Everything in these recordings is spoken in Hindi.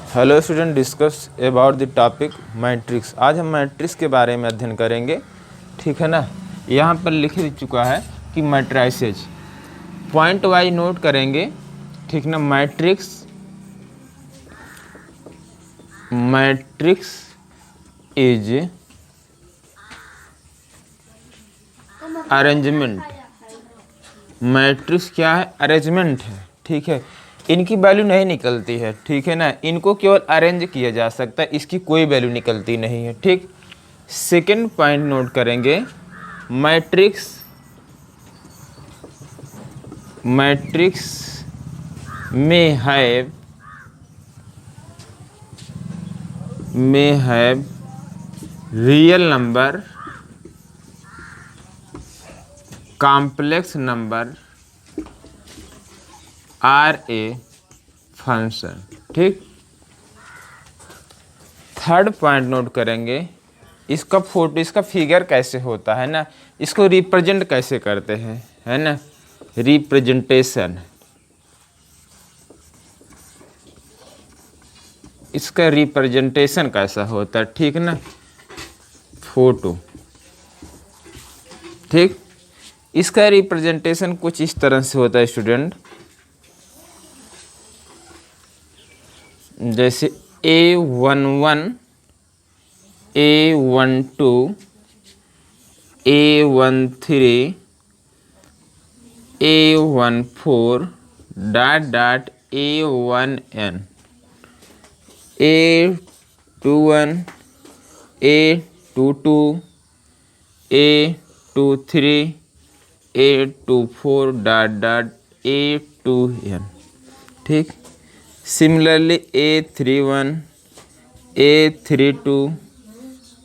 Hello student, discuss about the topic matrix. आज हम मैट्रिक्स के बारे में अध्ययन करेंगे, ठीक है ना। यहाँ पर लिख चुका है कि मैट्राइसेज पॉइंट वाइज नोट करेंगे, ठीक ना। Matrix is arrangement. मैट्रिक्स क्या है? अरेंजमेंट है, ठीक है। इनकी वैल्यू नहीं निकलती है, ठीक है ना। इनको केवल अरेंज किया जा सकता है, इसकी कोई वैल्यू निकलती नहीं है, ठीक। सेकंड पॉइंट नोट करेंगे, matrix may have real number, complex number are a function, ठीक। थर्ड पॉइंट नोट करेंगे, इसका इसका फिगर कैसे होता है ना, इसको रिप्रेजेंट कैसे करते हैं, है ना। रिप्रेजेंटेशन, इसका रिप्रेजेंटेशन कैसा होता है, ठीक ना। फोटो, ठीक। इसका रिप्रेजेंटेशन कुछ इस तरह से होता है स्टूडेंट, जैसे A11, A12, A13, A14 dot A1n, A21, A22, A23, A24 dot A2n, ठीक। Similarly A31, A32,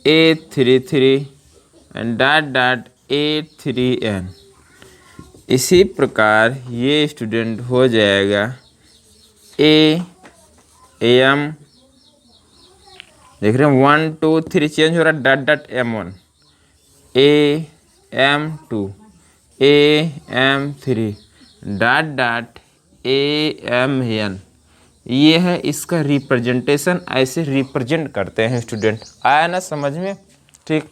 A33 and dot A3n। इसी प्रकार ये स्टूडेंट हो जाएगा AM, देख रहे हैं 1 2 3 चेंज हो रहा है dot M1, AM2, AM3 dot AMN। ये है इसका रिप्रेजेंटेशन, ऐसे रिप्रेजेंट करते हैं स्टूडेंट। आया ना समझ में, ठीक।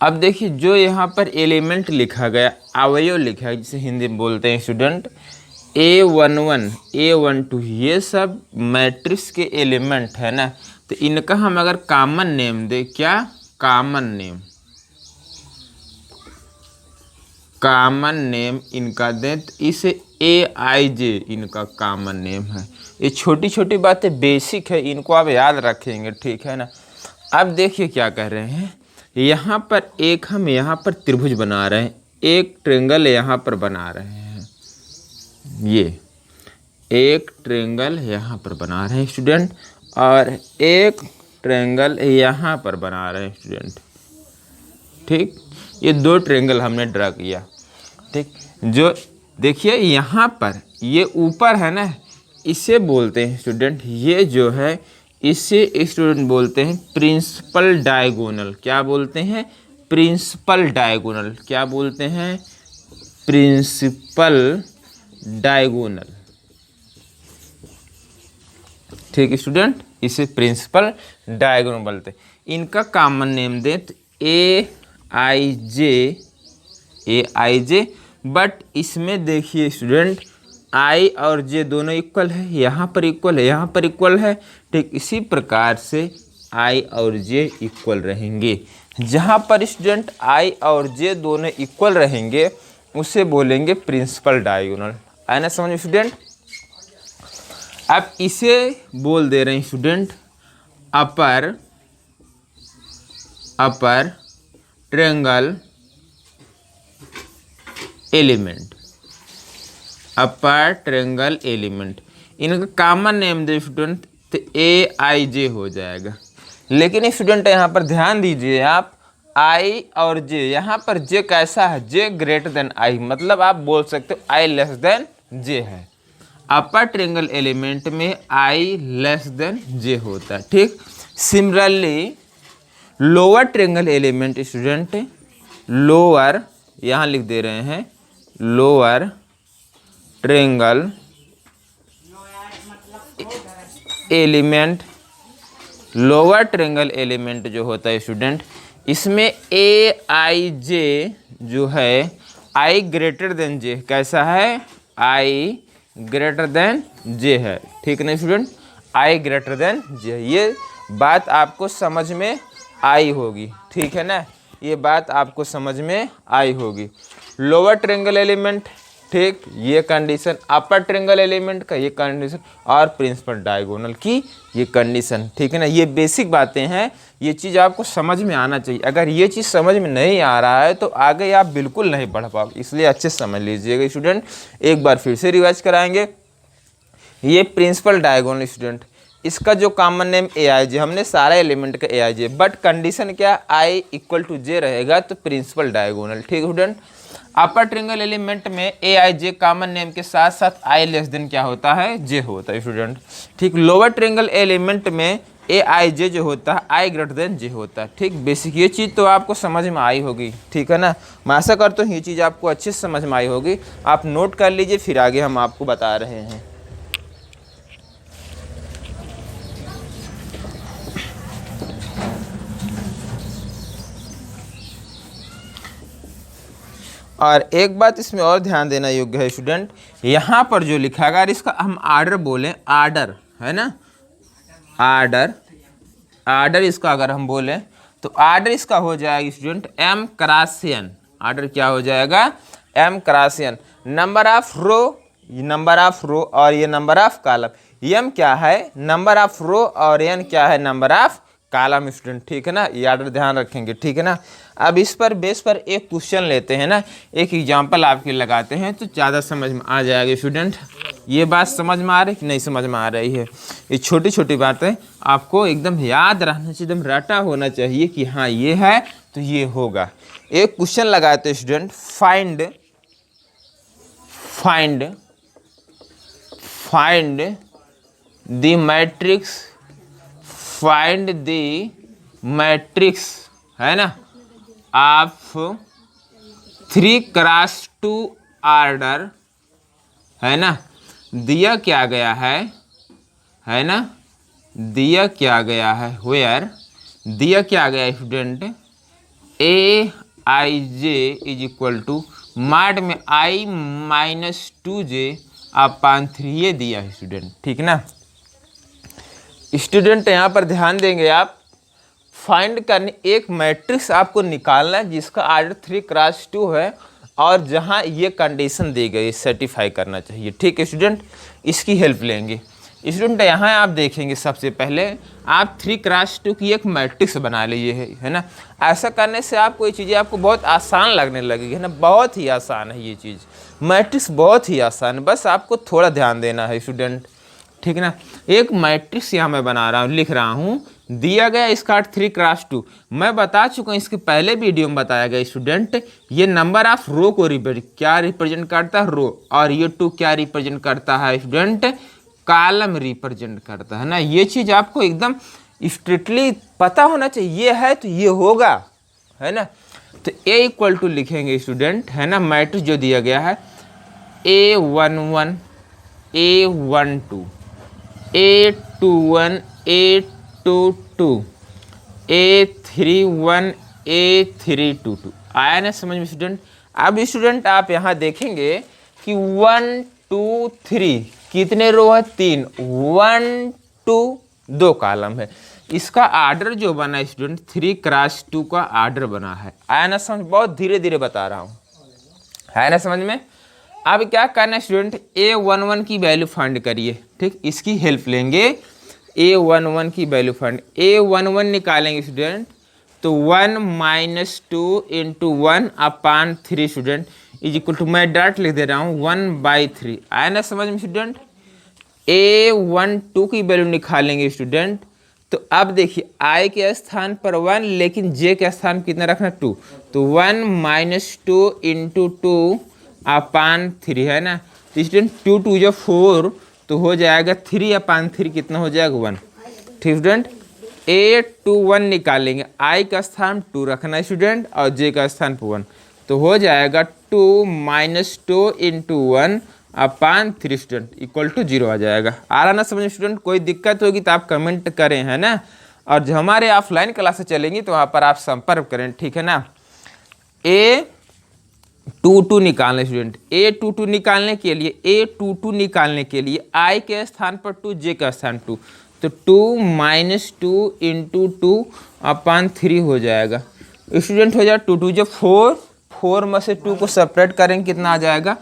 अब देखिए, जो यहाँ पर एलिमेंट लिखा गया, अवयव लिखा है, जिसे हिंदी में बोलते हैं स्टूडेंट, A11, A12, ये सब मैट्रिक्स के एलिमेंट है ना। तो इनका हम अगर कॉमन नेम दे, क्या कॉमन नेम इनका दें, तो इसे AIJ इनका कॉमन नेम है। ये छोटी छोटी बातें बेसिक है, इनको आप याद रखेंगे, ठीक है ना। अब देखिए क्या कह रहे हैं, यहाँ पर हम यहाँ पर त्रिभुज बना रहे हैं, एक ट्रायंगल यहाँ पर बना रहे हैं, ये एक ट्रायंगल यहाँ पर बना रहे हैं स्टूडेंट, और एक ट्रायंगल यहाँ पर बना रहे हैं स्टूडेंट, ठीक। ये दो ट्रायंगल हमने ड्रा किया, ठीक। जो देखिए यहाँ पर ये ऊपर है ना, इसे बोलते हैं स्टूडेंट, ये जो है इसे स्टूडेंट बोलते हैं प्रिंसिपल डायगोनल। क्या बोलते हैं? Principal diagonal. क्या बोलते हैं? प्रिंसिपल डायगोनल, ठीक है स्टूडेंट, इसे प्रिंसिपल डायगोनल बोलते हैं। इनका कॉमन नेम दे तो AIJ, बट इसमें देखिए स्टूडेंट, I और J दोनों इक्वल है, यहाँ पर इक्वल है, यहाँ पर इक्वल है, ठीक। इसी प्रकार से I और J इक्वल रहेंगे। जहाँ पर स्टूडेंट I और J दोनों इक्वल रहेंगे उसे बोलेंगे प्रिंसिपल डायगोनल। आया ना समझ स्टूडेंट। अब इसे बोल दे रहे हैं स्टूडेंट अपर ट्रायंगल एलिमेंट, अपर ट्रायंगल एलिमेंट। इनका कॉमन नेम दे स्टूडेंट तो AIJ हो जाएगा। लेकिन स्टूडेंट यहाँ पर ध्यान दीजिए आप, I और J, यहाँ पर J कैसा है? J ग्रेटर देन I, मतलब आप बोल सकते हो I लेस देन J है। अपर ट्रायंगल एलिमेंट में I लेस देन J होता है, ठीक। Similarly lower triangle element student, lower यहाँ लिख दे रहे हैं, lower triangle element, lower triangle element जो होता है स्टूडेंट, इसमें ए आई जे जो है आई ग्रेटर देन जे, कैसा है, आई ग्रेटर देन जे है, ठीक ना स्टूडेंट, आई ग्रेटर देन जे, ये बात आपको समझ में आई होगी, ठीक है ना, ये बात आपको समझ में आई होगी। लोअर ट्रायंगल एलिमेंट, ठीक, ये कंडीशन, अपर ट्रायंगल एलिमेंट का ये कंडीशन, और प्रिंसिपल डायगोनल की ये कंडीशन, ठीक है ना। ये बेसिक बातें हैं, ये चीज़ आपको समझ में आना चाहिए। अगर ये चीज़ समझ में नहीं आ रहा है तो आगे आप बिल्कुल नहीं पढ़ पाओगे, इसलिए अच्छे से समझ लीजिएगा स्टूडेंट। एक बार फिर से रिवाइज कराएंगे। ये प्रिंसिपल डायगोनल स्टूडेंट, इसका जो कॉमन नेम ए आई जे, हमने सारा एलिमेंट का ए आई जे, बट कंडीशन क्या, आई इक्वल टू जे रहेगा तो प्रिंसिपल डायगोनल, ठीक स्टूडेंट। अपर ट्रायंगल एलिमेंट में ए आई जे कॉमन नेम के साथ साथ आई लेस देन क्या होता है, जे होता है स्टूडेंट, ठीक। लोअर ट्रायंगल एलिमेंट में ए आई जे जो होता है आई ग्रेटर देन जे होता है, ठीक। बेसिक ये चीज़ तो आपको समझ में आई होगी, ठीक है ना। मैं आशा करता हूँ ये चीज़ आपको अच्छे से समझ में आई होगी। आप नोट कर लीजिए, फिर आगे हम आपको बता रहे हैं। और एक बात इसमें और ध्यान देना योग्य है स्टूडेंट, यहाँ पर जो लिखा है, अगर इसका हम आर्डर बोलें, आर्डर है ना, आर्डर, आर्डर इसका अगर हम बोलें तो आर्डर इसका हो जाएगा student M cross N. Order क्या हो जाएगा, M cross N. Number of row, number of row, और ये नंबर ऑफ कॉलम। एम क्या है, नंबर ऑफ रो, और एन क्या है, नंबर ऑफ कॉलम स्टूडेंट, ठीक है ना। ये आर्डर ध्यान रखेंगे, ठीक है ना। अब इस पर बेस पर एक क्वेश्चन लेते हैं ना, एक एग्जांपल आपके लगाते हैं तो ज़्यादा समझ में आ जाएगा स्टूडेंट। ये बात समझ में आ रही है कि नहीं समझ में आ रही है? ये छोटी छोटी बातें आपको एकदम याद रहना चाहिए, एकदम रटा होना चाहिए कि हाँ ये है तो ये होगा। एक क्वेश्चन लगाते हैं student, find find find the matrix, find the matrix है ना, ऑफ 3x2 ऑर्डर है ना। दिया क्या गया है ना, दिया क्या गया है, वेयर दिया क्या गया है student, A I J is equal to mod में आई माइनस 2j अपान 3, ये दिया है स्टूडेंट, ठीक ना। स्टूडेंट यहाँ पर ध्यान देंगे आप, फाइंड करने एक मैट्रिक्स आपको निकालना है जिसका आर्डर 3x2 है और जहाँ ये कंडीशन दी गई सर्टिफाई करना चाहिए, ठीक है स्टूडेंट। इसकी हेल्प लेंगे स्टूडेंट। यहाँ आप देखेंगे सबसे पहले आप 3x2 की एक मैट्रिक्स बना लीजिए है ना। ऐसा करने से आपको ये चीज़ें आपको बहुत आसान लगने लगेगी है ना, बहुत ही आसान है ये चीज़, मैट्रिक्स बहुत ही आसान है, बस आपको थोड़ा ध्यान देना है स्टूडेंट, ठीक है ना। एक मैट्रिक्स यहाँ मैं बना रहा हूँ, लिख रहा हूँ, दिया गया इसका 3x2। मैं बता चुका हूँ इसके पहले वीडियो में बताया गया स्टूडेंट, ये नंबर ऑफ रो को क्या रिप्रेजेंट करता है, रो, और ये 2 क्या रिप्रेजेंट करता है स्टूडेंट, कॉलम रिप्रेजेंट करता है ना। ये चीज़ आपको एकदम स्ट्रिक्टली पता होना चाहिए, ये है तो ये होगा है ना। तो ए इक्वल टू लिखेंगे स्टूडेंट है ना, मैट्रिक्स जो दिया गया है A11 A12 A21 A22 A31 A322, आया ना समझ में स्टूडेंट। अब स्टूडेंट आप यहाँ देखेंगे कि 1 2 3 कितने रो है, 3, 1 2 2 कॉलम है। इसका आर्डर जो बना है स्टूडेंट 3x2 का आर्डर बना है, आया ना समझ, बहुत धीरे धीरे बता रहा हूँ, है ना समझ में। अब क्या करना है स्टूडेंट, A11 की वैल्यू फाइंड करिए, ठीक, इसकी हेल्प लेंगे। A11 की वैल्यू फाइंड, A11 निकालेंगे स्टूडेंट तो 1 minus 2 into 1 upon 3 student is equal to, मैं डायरेक्ट लिख दे रहा हूँ 1/3, आया ना समझ में स्टूडेंट। A12 की वैल्यू निकालेंगे स्टूडेंट तो अब देखिए I के स्थान पर 1 लेकिन J के स्थान कितना रखना, 2, तो 1 माइनस 2 इंटू 2 अपान 3 है ना। तो स्टूडेंट 2 2 जो 4 तो हो जाएगा 3 अपान 3 कितना हो जाएगा 1, ठीक स्टूडेंट। A21 निकालेंगे, I का स्थान 2 रखना है स्टूडेंट और J का स्थान पर 1, तो हो जाएगा 2 minus 2 into 1 upon 3 student equal to 0 आ जाएगा। आ रहा ना समझ स्टूडेंट? कोई दिक्कत होगी तो आप कमेंट करें, है ना। और जो हमारे ऑफलाइन क्लासेस चलेंगी तो वहाँ पर आप संपर्क करें, ठीक है ना। A22 निकालने स्टूडेंट, A22 निकालने के लिए, A22 निकालने के लिए I के स्थान पर 2, J का स्थान 2, तो 2 माइनस 2 इंटू 2 अपान 3 हो जाएगा स्टूडेंट। हो जाएगा 2 2 जो 4, 4 में से 2 को सेपरेट करेंगे कितना आ जाएगा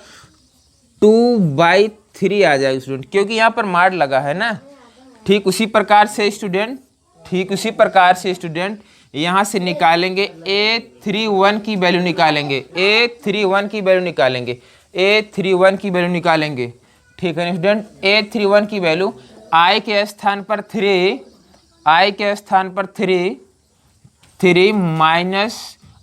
2/3 आ जाएगा स्टूडेंट, क्योंकि यहाँ पर मार लगा है ना। ठीक उसी प्रकार से स्टूडेंट, ठीक उसी प्रकार से स्टूडेंट यहाँ से निकालेंगे A31 की वैल्यू निकालेंगे, A31 की वैल्यू निकालेंगे, A31 की वैल्यू निकालेंगे, ठीक है स्टूडेंट। A31 की वैल्यू I के स्थान पर 3, I के स्थान पर 3 माइनस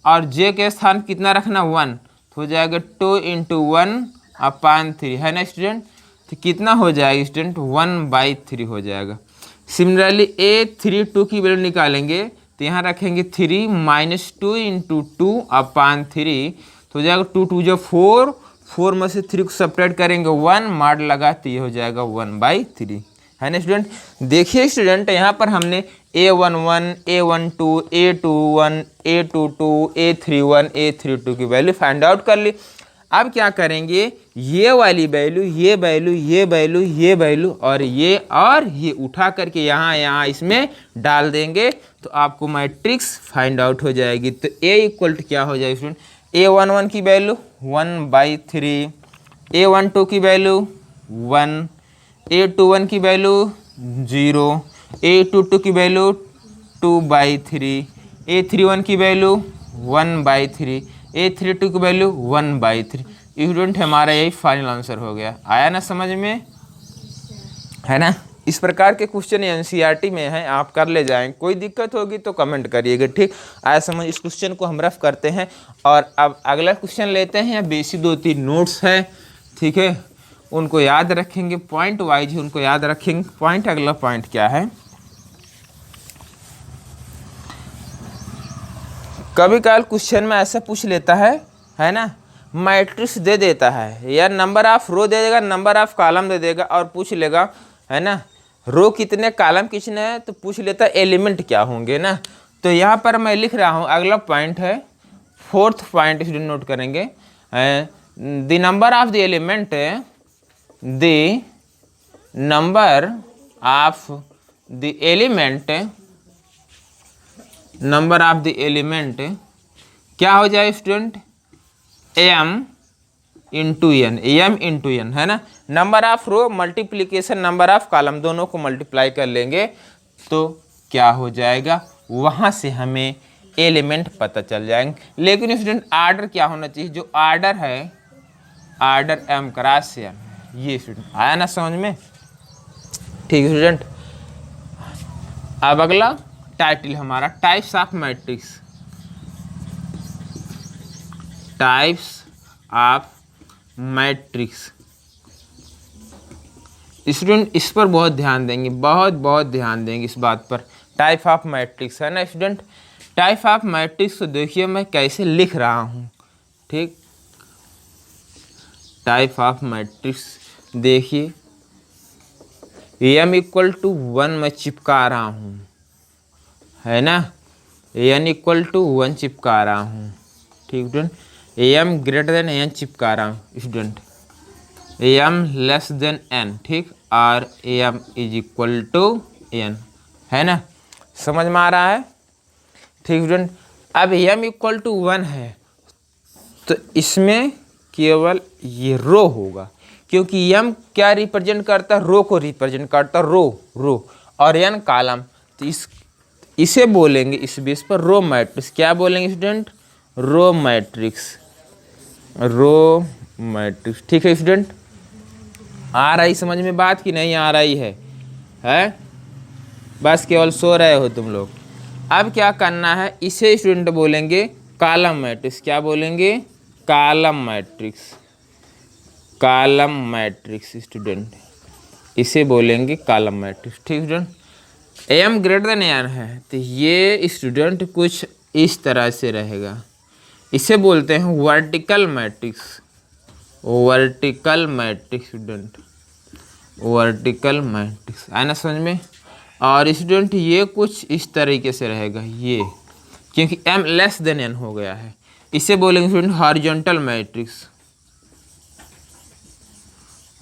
और J के स्थान कितना रखना 1, तो हो जाएगा 2 इंटू 1 अपान 3, है ना स्टूडेंट। तो कितना हो जाएगा स्टूडेंट 1/3 हो जाएगा। सिमिलरली A32 की वैल्यू निकालेंगे तो यहाँ रखेंगे 3 माइनस 2 इंटू 2 अपान 3, तो हो जाएगा 2 2 जो 4, 4 में से 3 को सेपरेट करेंगे 1, मार लगा तो ये हो जाएगा 1/3, है ना स्टूडेंट। देखिए स्टूडेंट यहाँ पर हमने A11, A12, A21, A22, A31, A32 की वैल्यू फाइंड आउट कर ली। अब क्या करेंगे, ये वाली वैल्यू, ये वैल्यू, ये वैल्यू, ये वैल्यू और ये उठा करके यहाँ इसमें डाल देंगे तो आपको मैट्रिक्स फाइंड आउट हो जाएगी। तो A इक्वल टू क्या हो जाएगी स्टूडेंट, A11 की वैल्यू 1/3, A12 की वैल्यू 1, A21 की वैल्यू 0, A22 की वैल्यू 2/3, A31 की वैल्यू 1/3, A32 की वैल्यू 1/3। स्टूडेंट हमारा यही फाइनल आंसर हो गया। आया ना समझ में, है ना। इस प्रकार के क्वेश्चन एनसीईआरटी में है, आप कर ले जाएंगे। कोई दिक्कत होगी तो कमेंट करिएगा, ठीक। आया समझ। इस क्वेश्चन को हम रफ करते हैं और अब अगला क्वेश्चन लेते हैं। बेसिक 2-3 नोट्स है, ठीक है, उनको याद रखेंगे, पॉइंट वाइज ही उनको याद रखेंगे। पॉइंट, अगला पॉइंट क्या है, कभी काल क्वेश्चन में ऐसा पूछ लेता है ना, मैट्रिक्स दे देता है या नंबर ऑफ रो दे देगा, नंबर ऑफ कॉलम दे देगा और पूछ लेगा, है ना, रो कितने कॉलम कितने हैं, तो पूछ लेता एलिमेंट क्या होंगे ना। तो यहाँ पर मैं लिख रहा हूँ, अगला पॉइंट है, 4th पॉइंट स्टूडेंट नोट करेंगे, the number of the element, the number of the element, number of the element क्या हो जाए student, m into N, m into N, है ना। Number of row multiplication number of column, दोनों को मल्टीप्लाई कर लेंगे तो क्या हो जाएगा, वहाँ से हमें एलिमेंट पता चल जाएंगे। लेकिन स्टूडेंट आर्डर क्या होना चाहिए, जो आर्डर है, आर्डर m क्रॉस n, ये स्टूडेंट आया ना समझ में, ठीक है स्टूडेंट। अब अगला टाइटल हमारा types of matrix, types of matrix. Student इस पर बहुत ध्यान देंगे, बहुत ध्यान देंगे इस बात पर। टाइप ऑफ मैट्रिक्स, है ना स्टूडेंट। टाइप ऑफ मैट्रिक्स को देखिए मैं कैसे लिख रहा हूँ, ठीक। टाइप ऑफ मैट्रिक्स देखिए, m इक्वल टू 1 मैं चिपका रहा हूँ, है ना, n इक्वल टू 1 चिपका रहा हूँ, ठीक student. m greater than n चिपका रहा हूँ student, m less than n, ठीक, और m is equal to n, है ना, समझ में आ रहा है, ठीक स्टूडेंट। अब m इक्वल टू 1 है तो इसमें केवल ये रो होगा, क्योंकि m क्या रिप्रेजेंट करता है, रो को रिप्रेजेंट करता है, रो और n कॉलम, तो इसे बोलेंगे इस बेस पर रो मैट्रिक्स। क्या बोलेंगे स्टूडेंट, रो मैट्रिक्स, ठीक है स्टूडेंट। आ रही समझ में बात कि नहीं आ रही है बस केवल सो रहे हो तुम लोग। अब क्या करना है, इसे स्टूडेंट बोलेंगे कॉलम मैट्रिक्स। क्या बोलेंगे, कॉलम मैट्रिक्स स्टूडेंट, इसे बोलेंगे कॉलम मैट्रिक्स, ठीक student. m greater than n है तो ये स्टूडेंट कुछ इस तरह से रहेगा, इसे बोलते हैं vertical matrix, vertical matrix student, vertical matrix आया ना समझ में। और स्टूडेंट ये कुछ इस तरीके से रहेगा ये, क्योंकि m लेस देन n हो गया है, इसे बोलेंगे student horizontal matrix,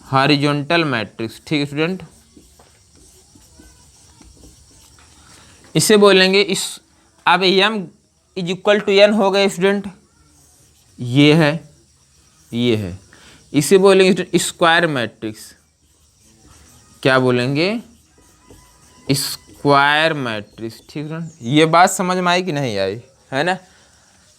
horizontal matrix. ठीक है स्टूडेंट, इसे बोलेंगे इस, अब m is equal to n हो गए स्टूडेंट, ये है, ये है, इसे बोलेंगे स्टूडेंट स्क्वायर मैट्रिक्स। क्या बोलेंगे? Square matrix. ठीक है, ये बात समझ में आई कि नहीं आई, है ना।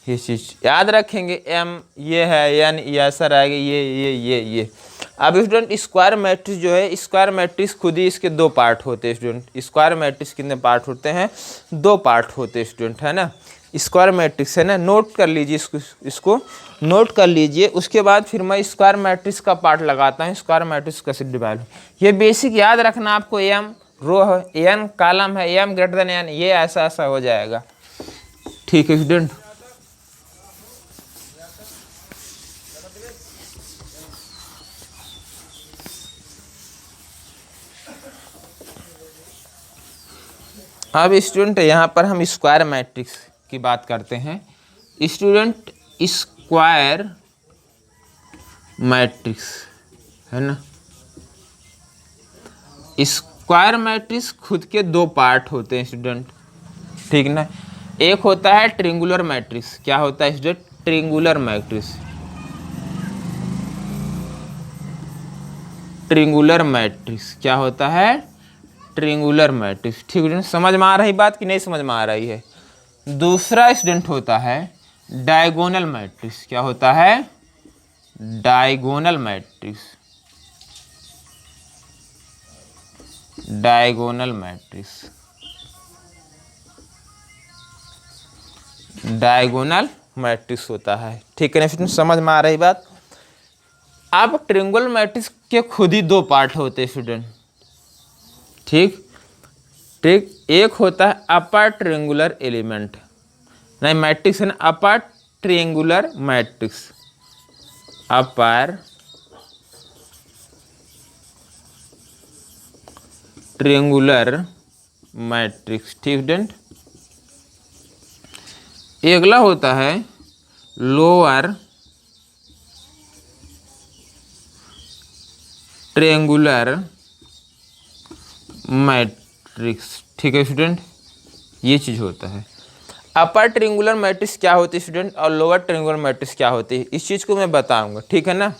ये चीज याद रखेंगे, m ये है, n ये ऐसा रहेगा, ये। अब स्टूडेंट स्क्वायर मैट्रिक्स जो है, स्क्वायर मैट्रिक्स खुद ही इसके दो पार्ट होते हैं स्टूडेंट। स्क्वायर मैट्रिक्स कितने पार्ट होते हैं? दो पार्ट होते हैं स्टूडेंट, है ना। स्क्वायर मैट्रिक्स है ना, नोट कर लीजिए इसको नोट कर लीजिए। उसके बाद फिर मैं स्क्वायर मैट्रिक्स का पार्ट लगाता हूँ, स्क्वायर मैट्रिक्स कैसे डिवाइड। ये बेसिक याद रखना आपको, m रो है, n कॉलम है, m ग्रेटर देन n, ये ऐसा ऐसा हो जाएगा। ठीक है स्टूडेंट, अब स्टूडेंट यहाँ पर हम स्क्वायर मैट्रिक्स की बात करते हैं। स्टूडेंट स्क्वायर मैट्रिक्स है ना, स्क्वायर मैट्रिक्स खुद के दो पार्ट होते हैं स्टूडेंट, ठीक ना। एक होता है ट्रिंगुलर मैट्रिक्स। क्या होता है स्टूडेंट? ट्रिंगुलर मैट्रिक्स, ट्रिंगुलर मैट्रिक्स क्या होता है? ट्रिंगुलर मैट्रिक्स। ठीक है, समझ में आ रही बात कि नहीं समझ में आ रही है? दूसरा स्टूडेंट होता है डायगोनल मैट्रिक्स। क्या होता है? Diagonal matrix, diagonal matrix, diagonal matrix होता है। ठीक है ना, समझ में आ रही बात? अब ट्रिंगुलर मैट्रिक्स के खुद ही दो पार्ट होते हैं स्टूडेंट, ठीक। एक होता है अपर ट्रिंगुलर एलिमेंट, नहीं मैट्रिक्स है ना, अपर ट्रिंगुलर मैट्रिक्स, अपर ट्रिंगुलर मैट्रिक्स। ठीक स्टूडेंट, अगला होता है लोअर ट्रिंगुलर मैट्रिक्स। ठीक है स्टूडेंट, ये चीज़ होता है। अपर ट्रिंगुलर मैट्रिक्स क्या होती है स्टूडेंट, और लोअर ट्रिंगुलर मैट्रिक्स क्या होती है, इस चीज़ को मैं बताऊंगा। ठीक है ना,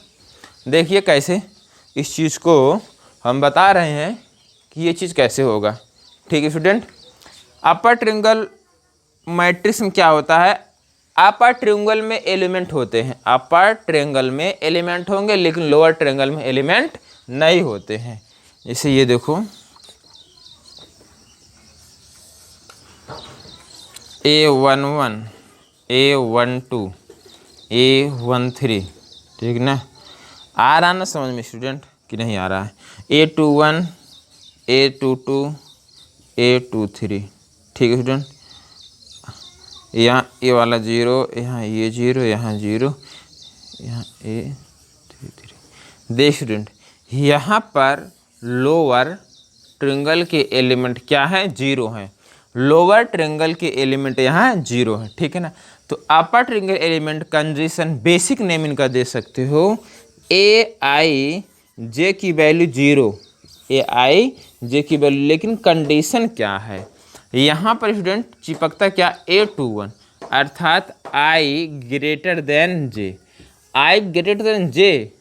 देखिए कैसे इस चीज़ को हम बता रहे हैं कि ये चीज़ कैसे होगा। ठीक है स्टूडेंट, अपर ट्रिंगल मैट्रिक्स में क्या होता है, अपर ट्रिंगल में एलिमेंट होते हैं, अपर ट्रिंगल में एलिमेंट होंगे, लेकिन लोअर ट्रिंगल में एलिमेंट नहीं होते हैं। जैसे ये देखो A11, A12, A13, ठीक ना। आ रहा ना समझ में स्टूडेंट कि नहीं आ रहा है? A21, A22, A23, ठीक है स्टूडेंट। यहाँ ये वाला 0, यहाँ ये 0, यहाँ 0, यहाँ A33। देख स्टूडेंट, यहाँ पर लोअर ट्रिंगल के एलिमेंट क्या हैं? 0 हैं। लोअर ट्रिंगल के एलिमेंट यहाँ 0 है, ठीक है ना। तो upper triangle element condition, basic name इनका दे सकते हो, ए आई जे की वैल्यू 0, ए आई जे की वैल्यू, लेकिन कंडीशन क्या है यहाँ पर स्टूडेंट? चिपकता क्या? A21, अर्थात आई ग्रेटर देन जे। आई ग्रेटर देन जे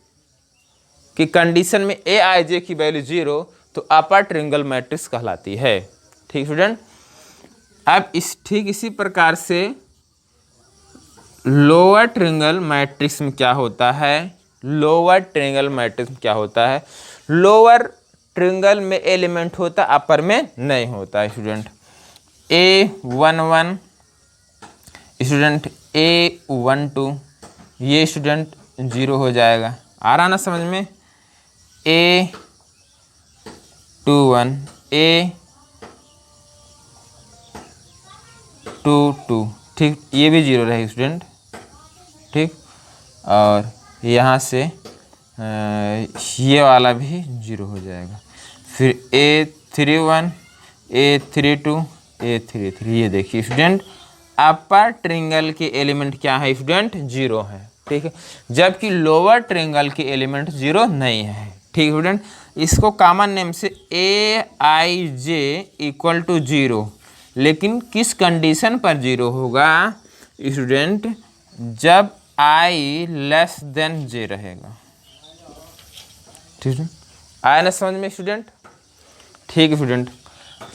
की कंडीशन में ए आई जे की वैल्यू 0, तो अपर ट्रिंगल मैट्रिक्स कहलाती है। ठीक स्टूडेंट, अब ठीक इसी प्रकार से लोअर ट्रिंगल मैट्रिक्स में क्या होता है? लोअर ट्रिंगल मैट्रिक्स में क्या होता है? लोअर ट्रिंगल में एलिमेंट होता, अपर में नहीं होता है स्टूडेंट। A11 स्टूडेंट, A12 ये स्टूडेंट 0 हो जाएगा। आ रहा ना समझ में? A21, A22, ठीक, ये भी 0 रहेगी स्टूडेंट, ठीक। और यहाँ से ये वाला भी 0 हो जाएगा। फिर A31, A32, A33, ये देखिए स्टूडेंट अपर ट्रायंगल के एलिमेंट क्या है स्टूडेंट 0 है, ठीक है, जबकि लोअर ट्रायंगल के एलिमेंट 0 नहीं है, ठीक है स्टूडेंट। इसको कॉमन नेम से AIJ इक्वल टू 0, लेकिन किस कंडीशन पर 0 होगा स्टूडेंट, जब I लेस देन J रहेगा, ठीक है, आया ना समझ में स्टूडेंट, ठीक है स्टूडेंट।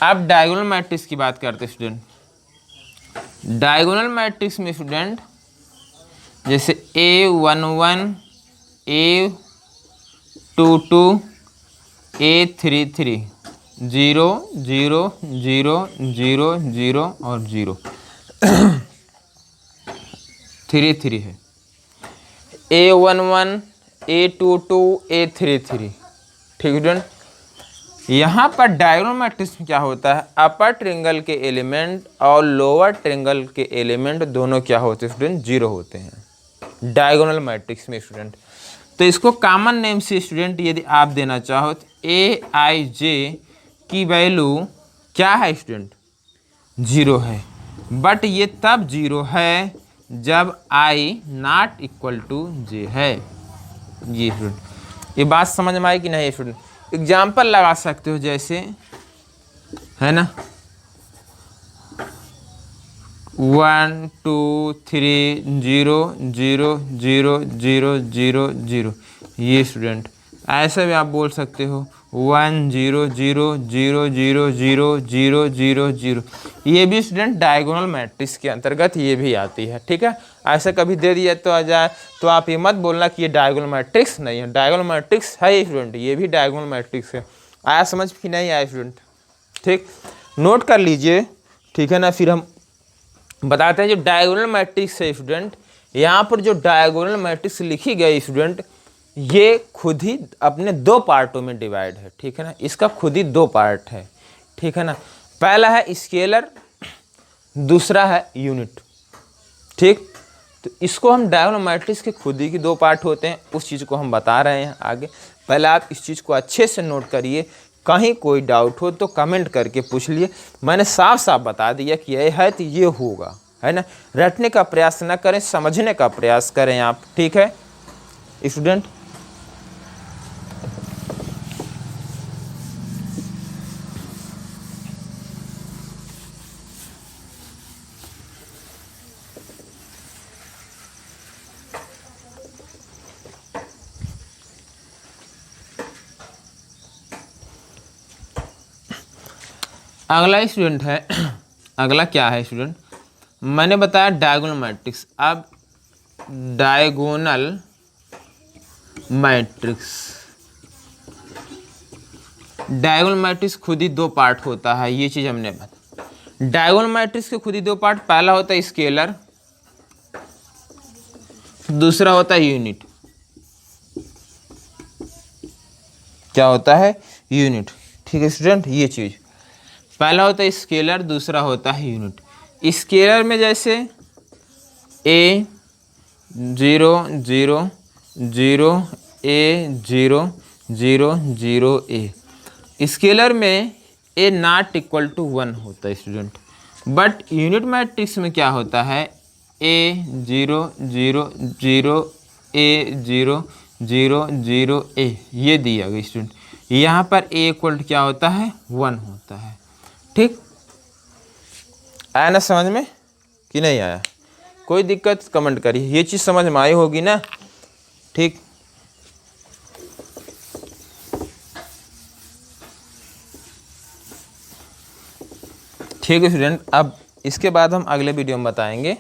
अब डायगोनल मैट्रिक्स की बात करते हैं स्टूडेंट। डायगोनल मैट्रिक्स में स्टूडेंट जैसे A11, A22, A33, 0 0 0 0 0 और 0 3 है। A11, A22, A33, ठीक है स्टूडेंट। यहाँ पर डायगोनल मैट्रिक्स में क्या होता है, अपर ट्रायंगल के एलिमेंट और लोअर ट्रायंगल के एलिमेंट दोनों क्या होते हैं स्टूडेंट 0 होते हैं डायगोनल मैट्रिक्स में स्टूडेंट। तो इसको कॉमन नेम से स्टूडेंट यदि आप देना चाहो तो AIJ की वैल्यू क्या है स्टूडेंट 0 है, बट ये तब 0 है जब I not equal to J है। ये स्टूडेंट, ये बात समझ में आई कि नहीं स्टूडेंट। एग्जाम्पल लगा सकते हो जैसे, है ना, 1 2 3 0 0 0 0 0 0, ये स्टूडेंट ऐसा भी आप बोल सकते हो 1 0 0 0 0 0 0 0 0, ये भी स्टूडेंट डायगोनल मैट्रिक्स के अंतर्गत ये भी आती है, ठीक है। ऐसा कभी दे दिया तो आ जाए तो आप ये मत बोलना कि ये डायगोनल मैट्रिक्स नहीं है, डायगोनल मैट्रिक्स है स्टूडेंट, ये भी डायगोनल मैट्रिक्स है। आया समझ कि नहीं आया स्टूडेंट, ठीक, नोट कर लीजिए, ठीक है ना। फिर हम बताते हैं जो डायगोनल मैट्रिक्स है स्टूडेंट, यहाँ पर जो डायगोनल मैट्रिक्स लिखी गई स्टूडेंट, ये खुद ही अपने 2 पार्टों में डिवाइड है, ठीक है ना, इसका खुद ही 2 पार्ट है, ठीक है ना। पहला है स्केलर, दूसरा है यूनिट, ठीक। तो इसको हम डायगोनल मैट्रिक्स के खुद ही की 2 पार्ट होते हैं, उस चीज़ को हम बता रहे हैं आगे। पहले आप इस चीज़ को अच्छे से नोट करिए, कहीं कोई डाउट हो तो कमेंट करके पूछ लिए। मैंने साफ साफ बता दिया कि ये है तो ये होगा, है ना। रटने का प्रयास ना करें, समझने का प्रयास करें आप, ठीक है स्टूडेंट। अगला स्टूडेंट है, अगला क्या है स्टूडेंट, मैंने बताया डायगोनल मैट्रिक्स। अब डायगोनल मैट्रिक्स, डायगोनल मैट्रिक्स खुद ही 2 पार्ट होता है, ये चीज़ हमने बताया। डायगोनल मैट्रिक्स के खुद ही 2 पार्ट, पहला होता है स्केलर, दूसरा होता है यूनिट। क्या होता है यूनिट, ठीक है स्टूडेंट। ये चीज़ पहला होता है स्केलर, दूसरा होता है यूनिट। स्केलर में जैसे A 0 0 0 A 0 0 0 A, स्केलर में A नॉट इक्वल टू 1 होता है स्टूडेंट। बट यूनिट मैट्रिक्स में क्या होता है, A 0 0 0 A 0 0 0 A, ये दिया गया स्टूडेंट। यहाँ पर A इक्वल क्या होता है 1 होता है, ठीक। आया ना समझ में कि नहीं आया, कोई दिक्कत कमेंट करिए, ये चीज़ समझ में आई होगी ना, ठीक। ठीक है स्टूडेंट, अब इसके बाद हम अगले वीडियो में बताएंगे